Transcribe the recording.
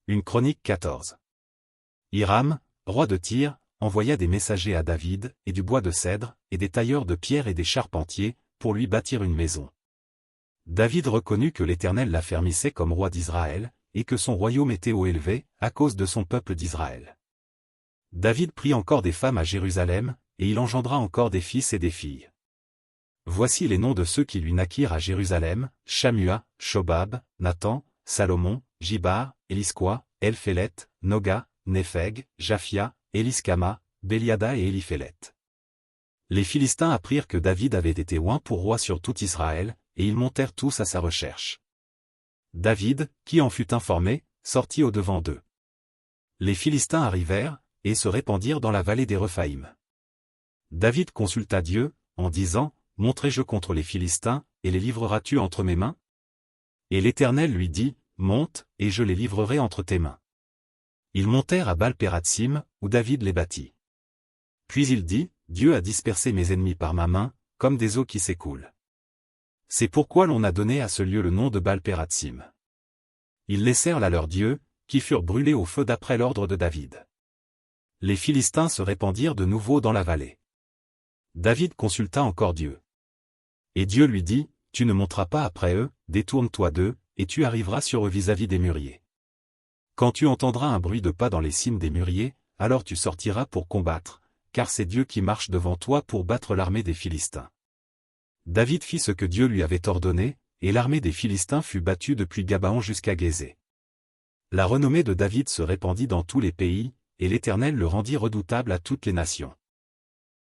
Une chronique 14. Hiram, roi de Tyr, envoya des messagers à David, et du bois de cèdre, et des tailleurs de pierre et des charpentiers, pour lui bâtir une maison. David reconnut que l'Éternel l'affermissait comme roi d'Israël, et que son royaume était haut élevé, à cause de son peuple d'Israël. David prit encore des femmes à Jérusalem, et il engendra encore des fils et des filles. Voici les noms de ceux qui lui naquirent à Jérusalem: Shammua, Shobab, Nathan, Salomon, Jibar, Élisqua, Elphélet, Noga, Népheg, Japhia, Éliskama, Béliada et Éliphélet. Les Philistins apprirent que David avait été oint pour roi sur tout Israël, et ils montèrent tous à sa recherche. David, qui en fut informé, sortit au-devant d'eux. Les Philistins arrivèrent, et se répandirent dans la vallée des Rephaïm. David consulta Dieu, en disant: Monterai-je contre les Philistins, et les livreras-tu entre mes mains? Et l'Éternel lui dit: Monte, et je les livrerai entre tes mains. Ils montèrent à Baal-Pératsim, où David les battit. Puis il dit: Dieu a dispersé mes ennemis par ma main, comme des eaux qui s'écoulent. C'est pourquoi l'on a donné à ce lieu le nom de Baal-Pératsim. Ils laissèrent là leurs dieux, qui furent brûlés au feu d'après l'ordre de David. Les Philistins se répandirent de nouveau dans la vallée. David consulta encore Dieu. Et Dieu lui dit: Tu ne monteras pas après eux, détourne-toi d'eux, et tu arriveras sur eux vis-à-vis des mûriers. Quand tu entendras un bruit de pas dans les cimes des mûriers, alors tu sortiras pour combattre, car c'est Dieu qui marche devant toi pour battre l'armée des Philistins. David fit ce que Dieu lui avait ordonné, et l'armée des Philistins fut battue depuis Gabaon jusqu'à Gézé. La renommée de David se répandit dans tous les pays, et l'Éternel le rendit redoutable à toutes les nations.